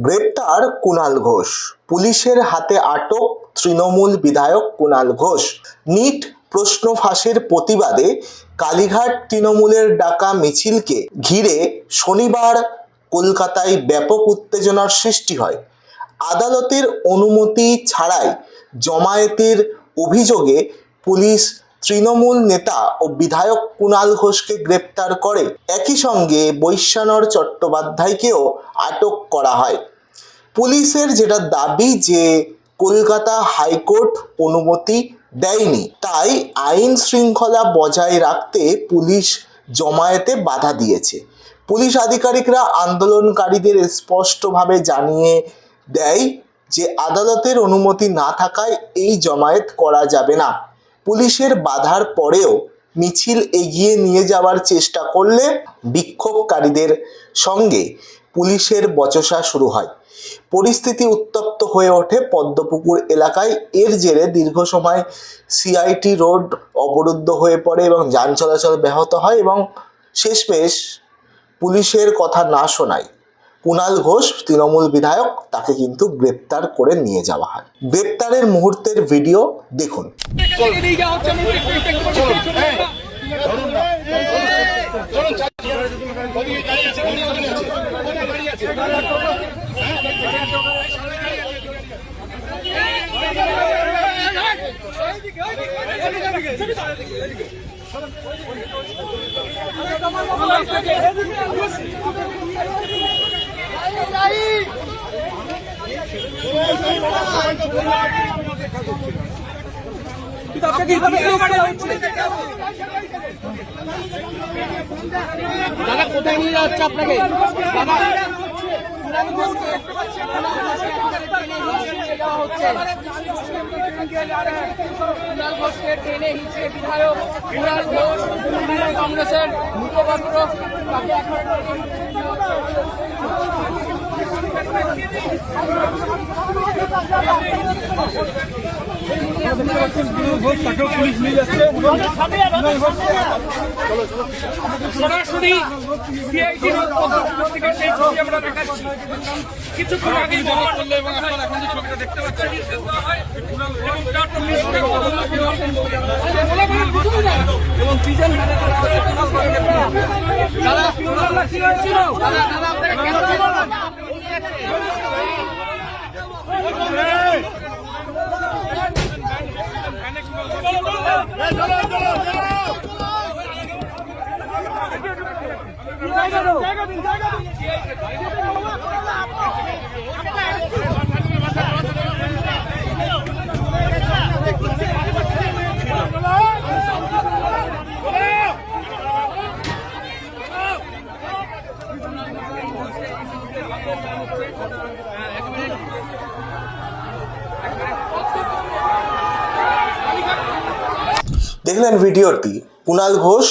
গ্রেপ্তার কুণাল ঘোষ, পুলিশের হাতে আটক তৃণমূল বিধায়ক কুণাল ঘোষ। নিট প্রশ্ন ফাঁসের প্রতিবাদে কালীঘাট তৃণমূলের ডাকা মিছিলকে ঘিরে শনিবার কলকাতায় ব্যাপক উত্তেজনার সৃষ্টি হয়। আদালতের অনুমতি ছাড়াই জমায়েতের অভিযোগে পুলিশ তৃণমূল নেতা ও বিধায়ক কুণাল ঘোষকে গ্রেপ্তার করে। একই সঙ্গে বৈশ্যানর চট্টোপাধ্যায়কেও আটক করা হয়। পুলিশের যেটা দাবি যে কলকাতা হাইকোর্ট অনুমতি দেয়নি, তাই আইন শৃঙ্খলা বজায় রাখতে পুলিশ জমায়েতে বাধা দিয়েছে। পুলিশ আধিকারিকরা আন্দোলনকারীদের স্পষ্টভাবে জানিয়ে দেয় যে আদালতের অনুমতি না থাকায় এই জমায়েত করা যাবে না। পুলিশের বাধার পরেও মিছিল এগিয়ে নিয়ে যাওয়ার চেষ্টা করলে বিক্ষোভকারীদের সঙ্গে পুলিশের বচসা শুরু হয়। পরিস্থিতি উত্তপ্ত হয়ে ওঠে পদ্মপুকুর এলাকায়। এর জেরে দীর্ঘ সময় সিআইটি রোড অবরুদ্ধ হয়ে পড়ে এবং যান চলাচল ব্যাহত হয় এবং শেষমেশ পুলিশের কথা না শোনায় কুণাল ঘোষ তৃণমূল বিধায়ক, তাকে কিন্তু গ্রেপ্তার করে নিয়ে যাওয়া হয়। গ্রেপ্তারের মুহূর্তের ভিডিও দেখুন। দাদা কোথায় নিয়ে যাচ্ছে আপনাকে? ট্রেনে হিসেবে বিধায়ক কুণাল ঘোষ কংগ্রেসের মুখপাত্র তাকে পুলিশ নিয়ে যাচ্ছে সরাসরি সিআইডি থেকে সেই ছবি আমরা দেখাচ্ছি। কিছুক্ষণ আগেই বলা করলো এবং আপনারা এখন যে ছবিটা দেখতে পাচ্ছেন এবং পিজন দেখলেন ভিডিওটি। কুণাল ঘোষ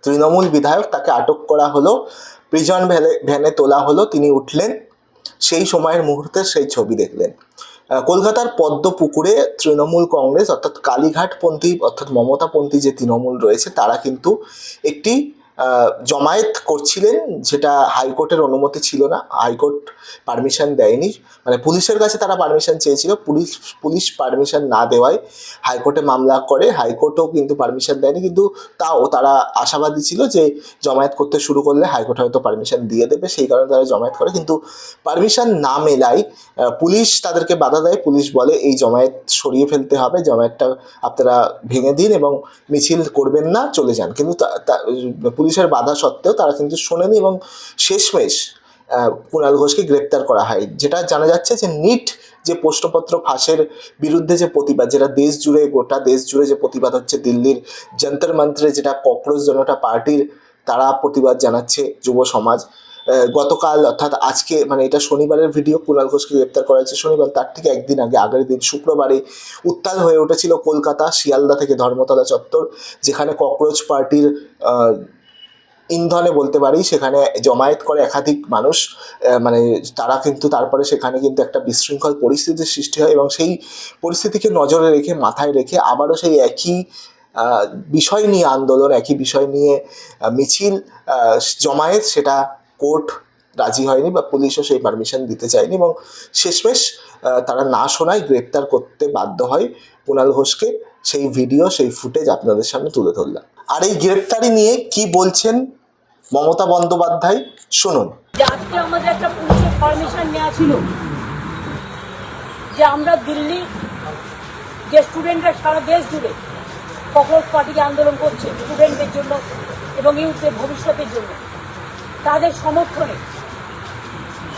তৃণমূল বিধায়ক, তাকে আটক করা হলো, প্রিজন ভ্যানে তোলা হলো, তিনি উঠলেন। সেই সময়ের মুহূর্তে সেই ছবি দেখলেন। কলকাতার পদ্মপুকুরে তৃণমূল কংগ্রেস অর্থাৎ কালীঘাটপন্থী অর্থাৎ মমতাপন্থী যে তৃণমূল রয়েছে তারা কিন্তু একটি জমায়েত করছিলেন, যেটা হাইকোর্টের অনুমতি ছিল না। হাইকোর্ট পারমিশন দেয়নি, মানে পুলিশের কাছে তারা পারমিশন চেয়েছিল, পুলিশ পারমিশন না দেওয়ায় হাইকোর্টে মামলা করে। হাইকোর্টও কিন্তু পারমিশন দেয়নি, কিন্তু তাও তারা আশাবাদী ছিল যে জমায়েত করতে শুরু করলে হাইকোর্ট হয়তো পারমিশন দিয়ে দেবে, সেই কারণে তারা জমায়েত করে। কিন্তু পারমিশন না মেলায় পুলিশ তাদেরকে বাধা দেয়। পুলিশ বলে এই জমায়েত সরিয়ে ফেলতে হবে, জমায়েতটা আপনারা ভেঙে দিন এবং মিছিল করবেন না, চলে যান। কিন্তু পুলিশের বাধা সত্ত্বেও তারা কিন্তু শোনেনি এবং শেষমেশ কুণাল ঘোষকে গ্রেপ্তার করা হয়। যেটা জানা যাচ্ছে যে নিট যে প্রশ্নপত্র ফাঁসের বিরুদ্ধে যে প্রতিবাদ, যেটা দেশ জুড়ে, গোটা দেশ জুড়ে যে প্রতিবাদ হচ্ছে, দিল্লির যন্তর মন্ত্রে যেটা ককরোচ জনতা পার্টির তারা প্রতিবাদ জানাচ্ছে, যুব সমাজ। গতকাল অর্থাৎ আজকে, মানে এটা শনিবারের ভিডিও, কুণাল ঘোষকে গ্রেপ্তার করা হয়েছে শনিবার, তার ঠিক একদিন আগে আগের দিন শুক্রবারে উত্তাল হয়ে উঠেছিল কলকাতা শিয়ালদা থেকে ধর্মতলা চত্বর, যেখানে ককরোচ পার্টির ইন্ধনে বলতে পারি সেখানে জমায়েত করে একাধিক মানুষ। মানে তারা কিন্তু তারপরে সেখানে কিন্তু একটা বিশৃঙ্খল পরিস্থিতির সৃষ্টি হয় এবং সেই পরিস্থিতিকে নজরে রেখে, মাথায় রেখে আবারও সেই একই বিষয় নিয়ে আন্দোলন, একই বিষয় নিয়ে মিছিল, জমায়েত, সেটা কোর্ট রাজি হয়নি বা পুলিশও সেই পারমিশন দিতে চায়নি এবং শেষমেশ তারা না শোনায় গ্রেপ্তার করতে বাধ্য হয় কুণাল ঘোষকে। সেই ভিডিও, সেই ফুটেজ আপনাদের সামনে তুলে ধরলাম। আর এই গ্রেপ্তারি নিয়ে কি বলছেন মমতা বন্দ্যোপাধ্যায়, শুনুন। যে আজকে আমাদের একটা পুলিশের পারমিশন নেওয়া ছিল যে আমরা দিল্লি যে স্টুডেন্টরা সারা দেশ জুড়ে ককরোচ পার্টিকে আন্দোলন করছে স্টুডেন্টদের জন্য এবং ইউথের ভবিষ্যতের জন্য, তাদের সমর্থনে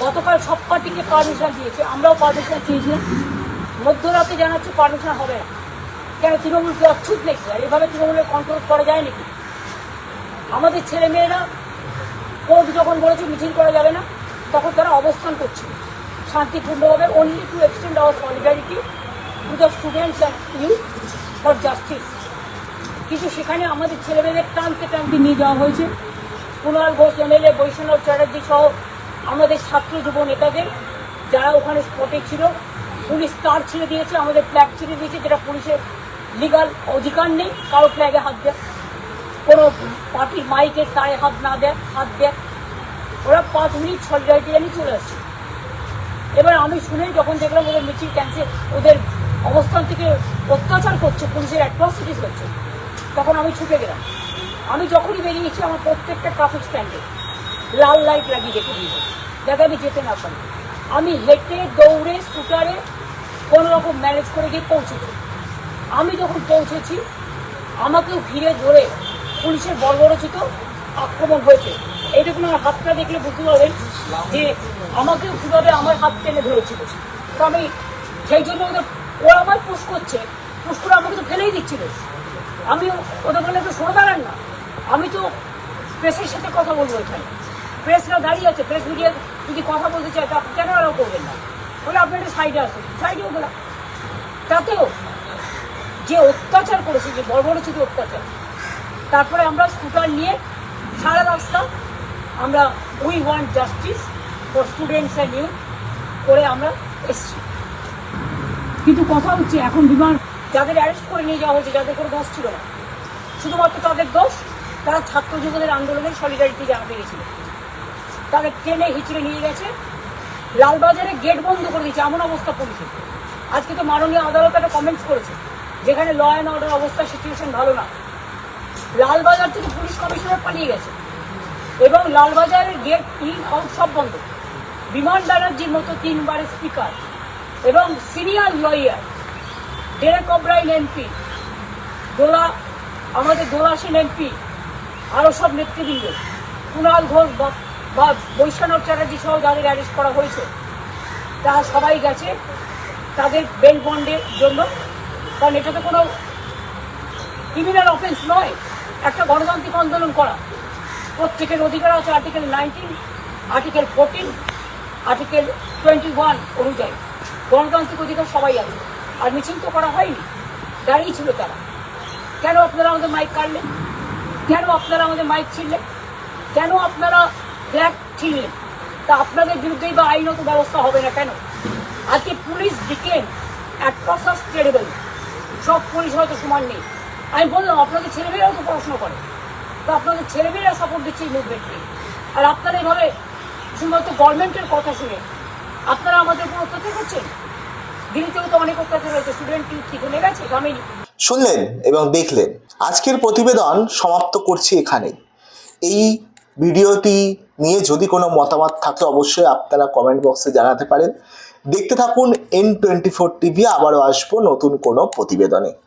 গতকাল সব পার্টিকে পারমিশন দিয়েছে। আমরাও পারমিশন চেয়েছিলাম, মধ্যরাতে জানাচ্ছে পারমিশন হবে না। কেন? তৃণমূলকে অচ্ছুত লেগেছে। আর এভাবে তৃণমূলের কন্ট্রোল করা যায় নাকি? আমাদের ছেলেমেয়েরা কোর্ট যখন বলেছে মিছিল করা যাবে না, তখন তারা অবস্থান করছে শান্তিপূর্ণভাবে, only to extend hour solidarity to the students and youth for justice. কিন্তু সেখানে আমাদের ছেলেমেয়েদের টানতে টানতে নিয়ে যাওয়া হয়েছে। কুণাল ঘোষ এমএলএ, বৈষ্ণব চ্যাটার্জি সহ আমাদের ছাত্র যুব নেতাদের যারা ওখানে স্পটে ছিল, পুলিশ তার ছেড়ে দিয়েছে, আমাদের ফ্ল্যাগ ছেড়ে দিয়েছে, যেটা পুলিশের লিগাল অধিকার নেই কারো ফ্ল্যাগে হাত দেয়, কোনো পার্টির মাইকের তারে হাত দেয়। ওরা 5 মিনিট সলিডারিটি জানিয়ে চলে আসছে। এবার আমি শুনে যখন দেখলাম ওদের মিছিল ক্যান্সেল, ওদের অবস্থান থেকে অত্যাচার করছে, পুলিশের অ্যাট্রসিটিস হচ্ছে, তখন আমি ছুটে গেলাম। আমি যখনই বেরিয়েছি আমার প্রত্যেকটা ট্রাফিক স্ট্যান্ডে লাল লাইট লাগিয়ে রেখে দিয়েছে যাতে আমি যেতে না পারি। আমি হেঁটে দৌড়ে স্কুটারে কোনো রকম ম্যানেজ করে গিয়ে পৌঁছেছি। আমি যখন পৌঁছেছি আমাকেও ঘিরে ধরে পুলিশের বর্বরোচিত আক্রমণ হয়েছে। এইটুকু আমার হাতটা দেখলে বুঝতে পারবেন যে আমাকেও কীভাবে আমার হাত টেনে ধরেছিল। তো আমি সেই জন্য ওরা আমার পুশ করছে, পুশ করে আমাকে তো ফেলেই দিচ্ছিল। আমি ওদের বললে তো সরে দাঁড়ান না, আমি তো প্রেসের সাথে কথা বলবো এখানে, প্রেসরা দাঁড়িয়ে আছে, প্রেস মিডিয়া যদি কথা বলতে চায় তা কেন ওরাও করবেন না? বলে আপনি একটা সাইডে আসুন, সাইডেও গেলাম। তাতেও যে অত্যাচার করেছে, যে বর্বরোচিত অত্যাচার, তারপরে আমরা স্কুটার নিয়ে সারা রাস্তা আমরা we want justice for students and youth করে আমরা এসছি। কিন্তু কথা হচ্ছে এখন বিমান যাদের অ্যারেস্ট করে নিয়ে যাওয়া হয়েছে, যাদের কোনো দোষ ছিল না, শুধুমাত্র তাদের দোষ তারা ছাত্র যুবদের আন্দোলনের সলিডারিটি জানাতে গেছিল। তাদের ট্রেনে হিচড়ে নিয়ে গেছে, লালবাজারে গেট বন্ধ করে দিয়েছে, এমন অবস্থা পুলিশের। আজকে তো মাননীয় আদালত একটা কমেন্টস করেছে যেখানে ল অ্যান্ড অর্ডার অবস্থা সিচুয়েশন ভালো না, লালবাজার থেকে পুলিশ কমিশনার পালিয়ে গেছে এবং লালবাজারের গেট ইন আউট সব বন্ধ। বিমান ব্যানার্জির মতো 3 বারের স্পিকার এবং senior lawyer Derek O'Brien MP, আমাদের দোলা সেন এমপি, আরও সব নেতৃবৃন্দ, কুণাল ঘোষ বা বৈষ্ণব চ্যাটার্জি সহ যাদের অ্যারেস্ট করা হয়েছে তারা সবাই গেছে তাদের বেল বন্ডের জন্য। কারণ এটা তো কোনো ক্রিমিনাল অফেন্স নয়, একটা গণতান্ত্রিক আন্দোলন করা। প্রত্যেকের অধিকার আছে আর্টিকেল 19, আর্টিকেল 14, আর্টিকেল 21 অনুযায়ী গণতান্ত্রিক অধিকার সবাই আছে। আর মিছিল তো করা হয়নি, দাঁড়িয়ে ছিল তারা। কেন আপনারা আমাদের মাইক কাটলেন? কেন আপনারা আমাদের মাইক ছিঁড়লেন? কেন আপনারা ফ্ল্যাগ ছিঁড়লেন? তা আপনাদের বিরুদ্ধেই বা আইনত ব্যবস্থা হবে না কেন? আজকে পুলিশ বিকেন অ্যাট্রসাস টেরিবল। সব পুলিশ হয়তো সমান নেই। আমি বললাম আপনাদের ছেলেমেয়েরাও তো পড়াশোনা করে, তো আপনাদের ছেলেমেয়েরা সাপোর্ট দিচ্ছে এই মুভমেন্টকে। আর আপনারা এইভাবে শুধুমাত্র গভর্নমেন্টের কথা শুনে আপনারা আমাদের উপর অত্যাচার করছেন। দিল্লিতেও তো অনেক অত্যাচার হয়েছে, স্টুডেন্ট কি কমে গেছে? আমি শুনলেন এবং দেখলেন। আজকের প্রতিবেদন সমাপ্ত করছি এখানে। এই ভিডিওটি নিয়ে যদি কোনো মতামত থাকে অবশ্যই আপনারা কমেন্ট বক্সে জানাতে পারেন। দেখতে থাকুন N24 টিভি। আবারও আসবো নতুন কোনো প্রতিবেদনে।